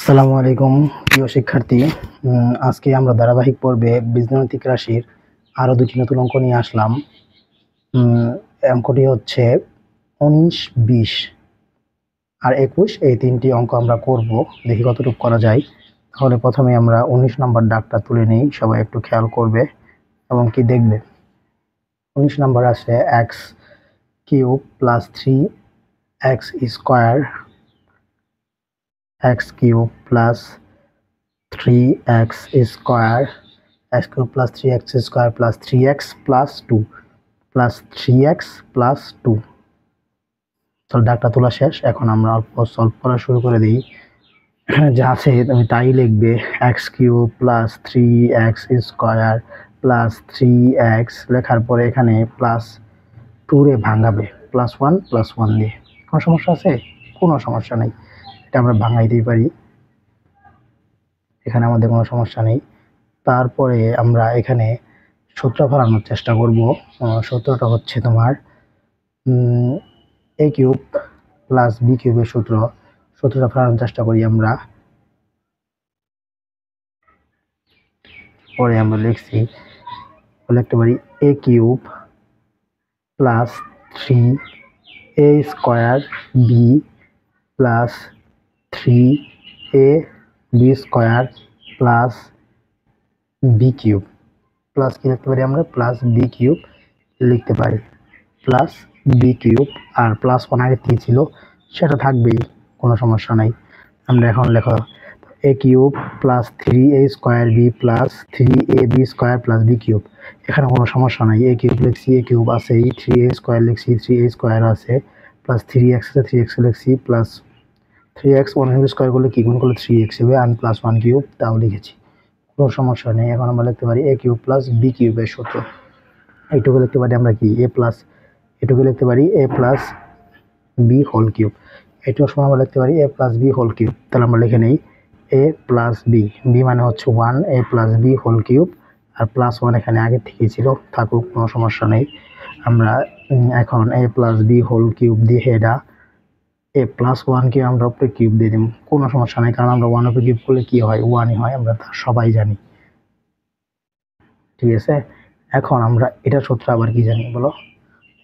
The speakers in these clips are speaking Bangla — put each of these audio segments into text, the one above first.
আসসালামু আলাইকুম প্রিয় শিক্ষার্থী। আজকে আমরা ধারাবাহিক পর্বে বীজগাণিতিক রাশির আরও দুটি নতুন অঙ্ক নিয়ে আসলাম। অঙ্কটি হচ্ছে 19, 20 আর 21, এই তিনটি অঙ্ক আমরা করব, দেখি কতটুকু করা যায়। তাহলে প্রথমে আমরা 19 নম্বর দাগটা তুলে নিই, সবাই একটু খেয়াল করবে এবং কি দেখবে। 19 নম্বর আছে x cube plus 3x square, x cube plus 3x square, x cube plus 3x square plus 3x plus 2 plus 3x plus 2। তাহলে দাগটা তোলা শেষ। এখন আমরা অল্প সলভ করা শুরু করে দিই। যা আছে তুমি তাই লিখবে। x cube plus 3x square plus 3x লেখার পরে এখানে প্লাস 2 রে ভাঙাবে প্লাস 1 দিয়ে। কোনো সমস্যা আছে? কোনো সমস্যা নেই, এটা আমরা ভাঙাইতেই পারি, এখানে আমাদের কোনো সমস্যা নেই। তারপরে আমরা এখানে সূত্র ফেলানোর চেষ্টা করব। সূত্রটা হচ্ছে তোমার a কিউব প্লাস b কিউবের সূত্রটা ফেলানোর চেষ্টা করি আমরা। পরে আমরা লিখছি, লিখতে পারি a cube plus 3a square b plus 3ab square plus b cube. Plus কি লিখতে পারি আমরা? প্লাস বি কিউব লিখতে পারি, প্লাস বি কিউব। আর প্লাস 1 আগে কি ছিল সেটা থাকবেই, কোনো সমস্যা নাই। আমরা এখন লেখো a cube plus 3a square B plus 3ab square plus B cube. এখানে কোনো সমস্যা নাই, এ কিউব লিখছি, এ কিউব আছেই, 3a স্কোয়ার লিখছি, 3a স্কোয়ার আছে, প্লাস 3x আছে, 3x লিখছি, প্লাস 3x 1 স্কোয়ার করলে কি গুণ করলে 3x হবে, আর প্লাস 1 কিউব তাও লিখেছি, কোনো সমস্যা নেই। এখন আমরা লিখতে পারি এ কিউব প্লাস বি কিউবের সূত্র। এইটুকু লিখতে পারি আমরা কি এটুকু লিখতে পারি এ প্লাস বি হোল কিউব। এটুকু সময় আমরা লিখতে পারি এ প্লাস বি হোল কিউব। তাহলে আমরা লিখে নেই এ প্লাস বি, বি মানে হচ্ছে 1, এ প্লাস বি হোল কিউব, আর প্লাস 1 এখানে আগে থেকেই ছিল, থাকুক, কোনো সমস্যা নেই। আমরা এখন এ প্লাস বি হোল কিউব দিয়ে এটা এ প্লাস 1কে আমরা উপরে কিউব দিয়ে দিব, কোনো সমস্যা নেই, কারণ আমরা 1 উপরে কিউব করলে কি হয়? 1ই হয়, আমরা তা সবাই জানি, ঠিক আছে। এখন আমরা এটা সূত্র আবার কি জানি বলো?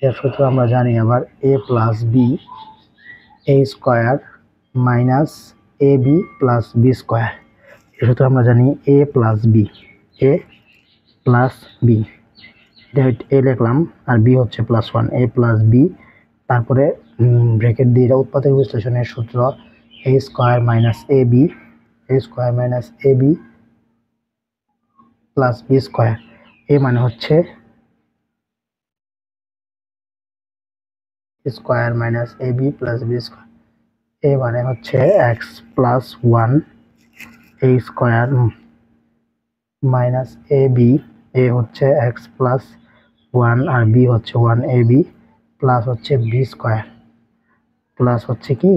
এর সূত্র আমরা জানি আবার এ plus B A square minus A B plus B square. এর সূত্র আমরা জানি এ প্লাস বি, এ প্লাস বি, এটা এ লিখলাম, আর বি হচ্ছে প্লাস 1, এ প্লাস বি, তারপরে ব্র্যাকেট দিয়ে এটা উৎপাদক বিশ্লেষণের সূত্র এ square minus A B, A square minus A B plus B square. এ মানে হচ্ছে square minus A B plus B square, এ মানে হচ্ছে x plus 1 A square minus A B, এ হচ্ছে এক্স প্লাস 1 আর বি হচ্ছে 1 এ বি প্লাস হচ্ছে বি স্কোয়ার, প্লাস হচ্ছে কি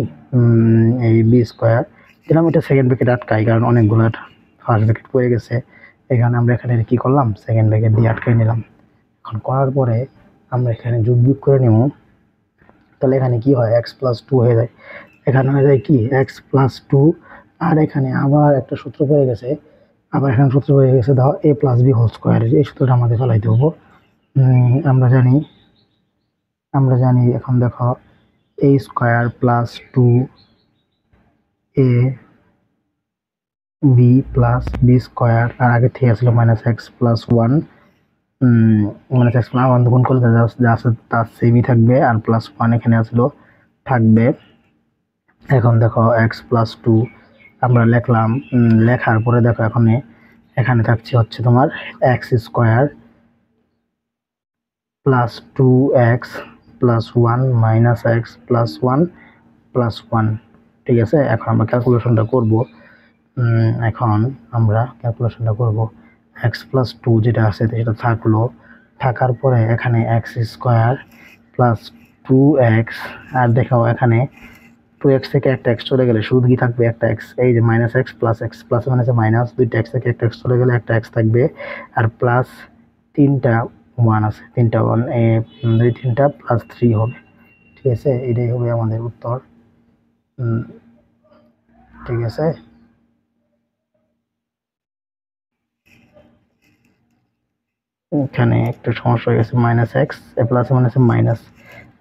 এই বি স্কোয়ার দিলাম। এটা সেকেন্ড ব্র্যাকেট আটকাই, কারণ অনেকগুলো ফার্স্ট ব্র্যাকেট পড়ে গেছে, এখানে আমরা এখানে কি করলাম? সেকেন্ড ব্র্যাকেট দিয়ে আটকাই নিলাম। এখন করার পরে আমরা এখানে যোগ বিয়োগ করে নেব। তাহলে এখানে কি হয়? এক্স প্লাস 2 হয়ে যায়, এখানে হয়ে যায় কি এক্স প্লাস 2, আর এখানে আবার একটা সূত্র পড়ে গেছে, আবার এখানে সূত্র পড়ে গেছে দাও এ প্লাস বি হোল স্কোয়ার। এই সূত্রটা আমাদের ফেলাইতে হবো। আমরা জানি এখন দেখো এ square plus 2 A B plus B square, আর আগে থেকে আসলে minus x plus 1, minus x plus 1 গুণ করলে যা আছে তার সেমই থাকবে, আর প্লাস 1 এখানে আসলো থাকবে। এখন দেখো এক্স প্লাস 2 আমরা লিখলাম, লেখার পরে দেখো এখানে থাকছে হচ্ছে তোমার x square plus 2x plus 1 minus x plus 1 plus 1, ঠিক আছে। এখন আমরা ক্যালকুলেশনটা করব। এক্স প্লাস 2 যেটা আছে সেটা থাকলো, থাকার পরে এখানে এক্স স্কোয়ার প্লাস 2x, আর দেখাও এখানে 2x থেকে একটা এক্স চলে গেলে শুধু কি থাকবে? একটা এক্স, এই যে minus x plus x, plus মাইনাসে মাইনাস, দুইটা এক্স থেকে একটা এক্স চলে গেলে একটা এক্স থাকবে, আর প্লাস 3টা 1 আছে, 3টা 1, দুই 3টা প্লাস 3 হবে, ঠিক আছে। এটাই হবে আমাদের উত্তর, ঠিক আছে। এখানে একটু সমস্যা হয়ে গেছে, মাইনাস এক্স এ প্লাস মাইনাসে মাইনাস,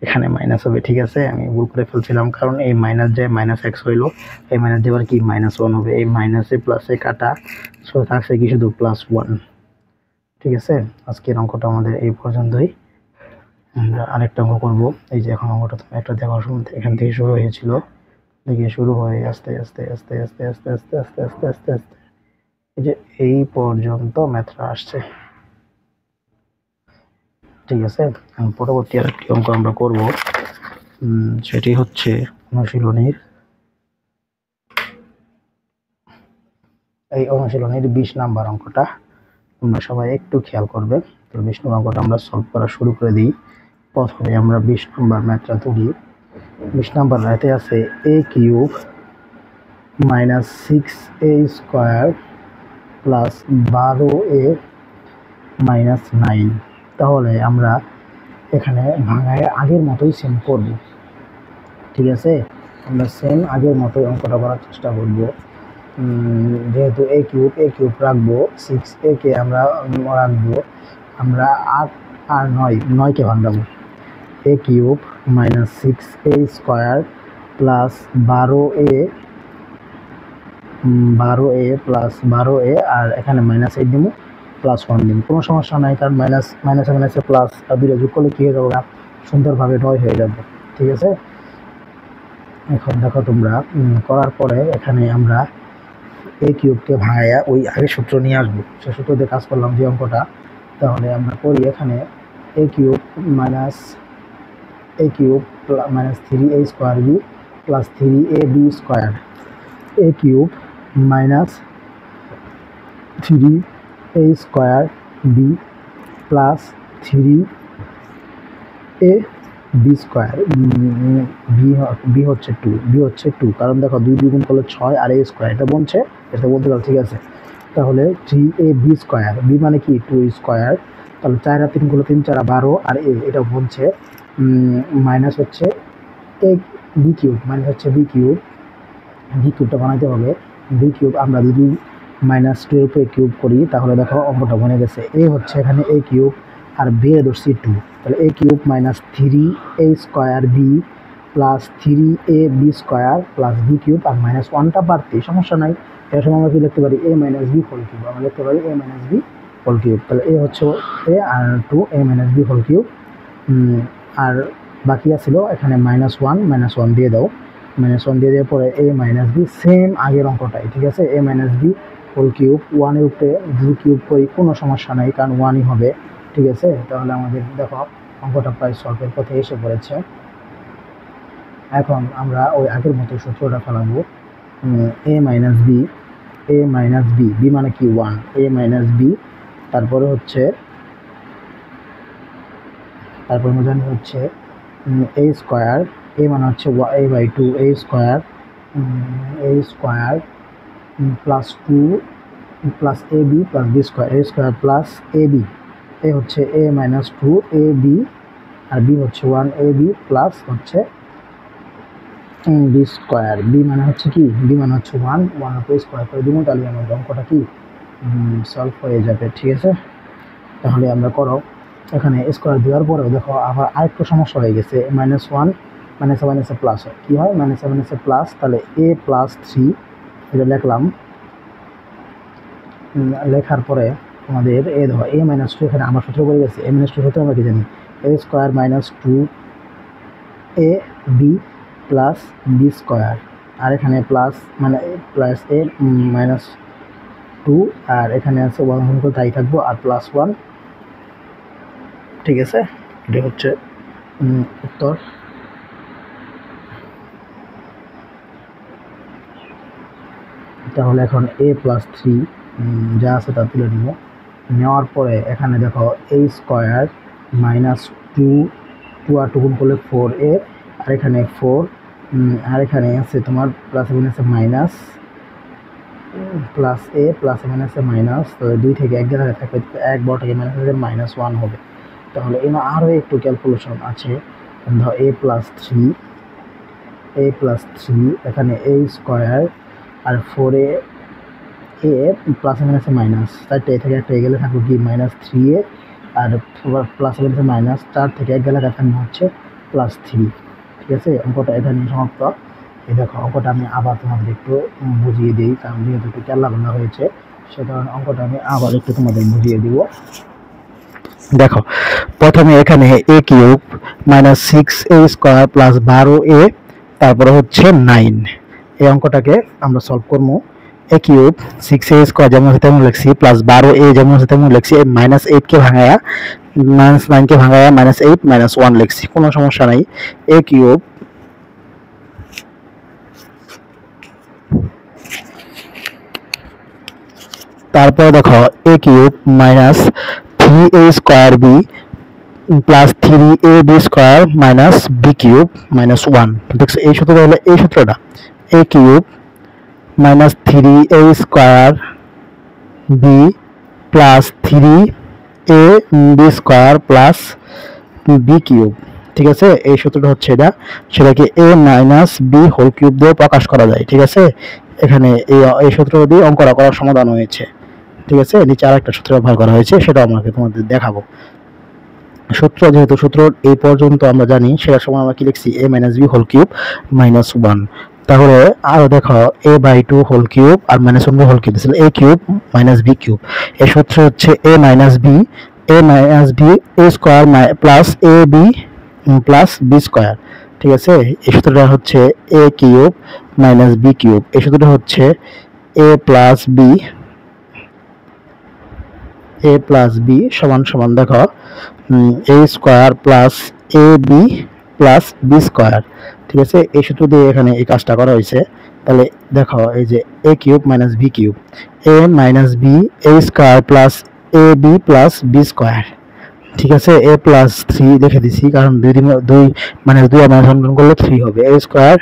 এখানে মাইনাস হবে। ঠিক আছে, আমি ভুল করে ফেলছিলাম, কারণ এই মাইনাস যায় মাইনাস এক্স হইলো, এই মাইনাস দিয়ে আবার কি মাইনাস ওয়ান হবে, এই মাইনাসে প্লাসে কাটা, সো থাকছে কি শুধু প্লাস ওয়ান। ঠিক আছে, আজকের অঙ্কটা আমাদের এই পর্যন্তই। আমরা আরেকটা অঙ্ক করবো। এই যে এখন অঙ্কটা তুমি একটা দেখার সময় এখান থেকে শুরু হয়েছিল, দেখে শুরু হয়ে আস্তে আস্তে আস্তে আস্তে আস্তে আস্তে আস্তে আস্তে আস্তে আস্তে এই যে এই পর্যন্ত ম্যাথটা আসছে। ঠিক আছে, পরবর্তী আরেকটি অঙ্ক আমরা করব, সেটি হচ্ছে অনুশীলনীর এই অনুশীলনীর 20 নাম্বার অঙ্কটা। তোমরা সবাই একটু খেয়াল করবে। তো 20 নম্বর অঙ্কটা আমরা সলভ করা শুরু করে দিই। প্রথমে আমরা 20 নম্বর ম্যাথটা তুলি। 20 নম্বর ম্যাথে আছে a cube minus 6a square plus 12a minus 9। তাহলে আমরা এখানে ভাঙায় আগের মতোই সেম করব। ঠিক আছে, আমরা সেম আগের মতোই অঙ্কটা করার চেষ্টা করব। যেহেতু a কিউব রাখবো, 6a কে আমরা রাখবো, আমরা 8 আর 9কে ভাঙাবো। a cube minus 6a square plus 12a plus 12a, আর এখানে মাইনাস 8 দিব, প্লাস 1 দিব। কোনো সমস্যা নাই, কারণ মাইনাসে প্লাস আর দুটো যোগ করলে কী হয়ে যাবে, সুন্দরভাবে 9 হয়ে যাবে। ঠিক আছে, এখন দেখো তোমরা করার পরে এখানে আমরা a কিউবকে ভাঙাইয়া ওই আগের সূত্র নিয়ে আসবো, সে সূত্র দিয়ে কাজ করলাম যে অঙ্কটা। তাহলে আমরা করি এখানে a cube minus 3a square B plus 3ab square, a cube minus 3a square B plus 3ab square, b হচ্ছে 2, কারণ দেখো 2 গুণ করলে 6 আর a স্কোয়ার, এটা বলতে পারো। ঠিক আছে, তাহলে 3ab স্কোয়ার, বি মানে কি 2 স্কোয়ার, তাহলে 4 আর 3 করলে 3 4 12, আর a এটা বলছে মাইনাস হচ্ছে বি কিউবটা বানাইতে হবে। বি কিউব আমরা যদি মাইনাস 2 এর উপরে কিউব করি, তাহলে দেখো অঙ্কটা বনে গেছে। এ হচ্ছে এখানে a কিউব আর বি এর ধরছি 2, তাহলে a cube minus 3a square B plus 3ab square plus B cube, আর মাইনাস 1টা বাড়তি সমস্যা নাই, এর সময় আমরা কি লিখতে পারি a minus b whole cube, আমরা লিখতে পারি a minus b whole cube. তাহলে a হচ্ছে a আর 2 a minus b whole cube. আর বাকি আছিল এখানে -1 দিয়ে দাও, -1 দিয়ে দেওয়ার পরে a মাইনাস বি, সেম আগের অঙ্কটাই। ঠিক আছে, a minus b whole cube, 1 এর উপরে যদি কিউব করি কোনো সমস্যা নাই, কারণ 1ই হবে। ঠিক আছে, তাহলে আমাদের দেখো অঙ্কটা প্রায় সলভের পথে এসে পড়েছে। এখন আমরা ওই আগের মতো সূত্রটা ফেলাবো, a মাইনাস বি, বি মানে কি 1, a মাইনাস বি, তারপরে জানি হচ্ছে a স্কোয়ার, a মানে হচ্ছে a/2 a square plus 2 plus ab plus B square, a square plus ab, এ হচ্ছে a minus 2ab R B হচ্ছে 1ab প্লাস হচ্ছে বি স্কোয়ার, বি মানে হচ্ছে কি, বি মানে হচ্ছে 1 উপরে স্কোয়ার করে দিব, তাহলে আমাদের অঙ্কটা কি সলভ হয়ে যাবে। ঠিক আছে, তাহলে আমরা করো এখানে স্কোয়ার দেওয়ার পরেও দেখো আবার আরেকটু সমস্যা হয়ে গেছে, -1 মাইনাসে প্লাস হয়, কী হয় মাইনাসে প্লাস, তাহলে a প্লাস 3 এটা লিখলাম। লেখার পরে আমাদের এ দেখো a মাইনাস 2, এখানে আমার সূত্র পড়ে গেছে, a মাইনাস 2 সূত্র আমরা কি জানি, a square minus 2ab plus B square, আর এখানে প্লাস মানে প্লাস a মাইনাস 2, আর এখানে আছে 1 তাই থাকবো, আর প্লাস 1। ঠিক আছে, এটা হচ্ছে উত্তর। তাহলে এখন a প্লাস 3 যা আছে তা তুলে নিব, নেওয়ার পরে এখানে দেখো a স্কোয়ার মাইনাস 2 আর 2 গুণ করলে 4a, আর এখানে 4, আর এখানে আছে তোমার প্লাস, এখানে আছে মাইনাস প্লাস a প্লাস এখানে আছে মাইনাস, তো 2 থেকে 1 জায়গায় থাকবে, 1 বড়টাকে মাইনাস -1 হবে। তাহলে এখানে আরও একটু ক্যালকুলেশন আছে, ধরো a প্লাস 3 এখানে a square R 4a plus এখানে আছে মাইনাস, 4টে থেকে একটা গেলে থাকবে কি -3a আর প্লাস এখানে মাইনাস 4 থেকে 1 গেলে এখানে হচ্ছে +3। ঠিক আছে, অঙ্কটা এখানে সমাপ্ত। এই দেখো অঙ্কটা আমি আবার তোমাদের একটু বুঝিয়ে দিই, কারণ যেহেতু একটু কেল্লাবেলা হয়েছে সে কারণে অঙ্কটা আমি আবার একটু তোমাদের বুঝিয়ে দিব। দেখো প্রথমে এখানে a cube minus 6a square plus 12a তারপরে হচ্ছে 9, এই অঙ্কটাকে আমরা সলভ করবো। a কিউব 6a স্কোয়ার যেমন আছে তেমন লিখছি, প্লাস 12a যেমন আছে তেমন লিখছি, -8 কে ভাঙায়া -9 কে ভাঙায়া -8 -1 লিখছি, কোনো সমস্যা নাই। a কিউব তারপর দেখো a cube minus 3a square b plus 3ab square minus b cube -1। দেখছো এই সূত্রটা হলো এই সূত্রটা, a cube minus 3a square b plus 3ab square plus b cube. ঠিক আছে, এই সূত্রটা হচ্ছে এটা, সেটাকে a minus b whole cube দিয়ে প্রকাশ করা যায়। ঠিক আছে, এখানে এই সূত্র দিয়ে অঙ্কটা করার সমাধান হয়েছে। ঠিক আছে, নিচে আরেকটা সূত্র ব্যবহার করা হয়েছে, সেটা আমাকে তোমাদের দেখাবো। সূত্র যেহেতু সূত্র এই পর্যন্ত আমরা জানি, সেটার সময় আমরা কি লিখছি a minus b whole cube -1। তাহলে আরো দেখো a/2 হোল কিউব আর -1 whole cube, a cube minus b cube. এই সূত্র হচ্ছে a minus b a square plus ab plus b square. ঠিক আছে, এই সূত্রটা হচ্ছে a cube minus b cube. এই সূত্রটা হচ্ছে a প্লাস b সমান সমান দেখো a square plus ab plus b square. ঠিক আছে, এই সূত্র দিয়ে এখানে এই কাজটা করা হয়েছে। তাহলে দেখো এই যে a cube minus b cube, a minus b a square plus ab plus b square. ঠিক আছে, a প্লাস 3 লিখে দিছি, কারণ দুই মানে 2 আর -1 করলে 3 হবে। a square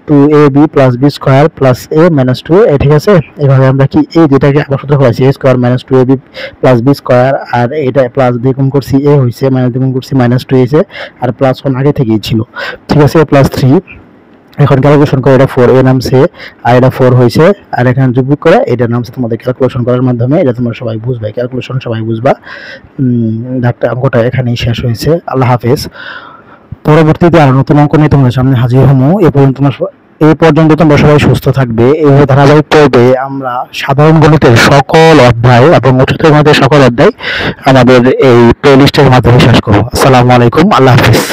2ab plus b square plus a minus 2a। ঠিক আছে, এভাবে আমরা কি এই যেটাকে আবার সূত্র করেছি a square minus 2ab plus b square, আর এটা প্লাস দিয়ে গুণ করছি a হয়েছে, মাইনাস দিয়ে গুণ করছি -2 হয়েছে, আর +1 আগে থেকেই ছিল। ঠিক আছে, প্লাস 3 এখন ক্যালকুলেশন করে এটা 4 এ নামছে আর এটা 4 হয়েছে, আর এখানে যোগ করে এটা নামছে। তোমাদের ক্যালকুলেশন করার মাধ্যমে এটা তোমরা সবাই বুঝবে, ক্যালকুলেশন সবাই বুঝবা। অঙ্কটা এখানেই শেষ হয়েছে। আল্লাহ হাফেজ। পরবর্তীতে আরো নতুন অঙ্ক নিয়ে তোমাদের সামনে হাজির হবো। এই পর্যন্ত তোমরা সবাই সুস্থ থাকবে। এইভাবে ধারাবাহিক পর্বে আমরা সাধারণ গণিতের সকল অধ্যায় এবং উচ্চতর গণিতের সকল অধ্যায় আমাদের এই প্লে লিস্টের মাধ্যমে শেষ করবো। আসসালামু আলাইকুম, আল্লাহ হাফিজ।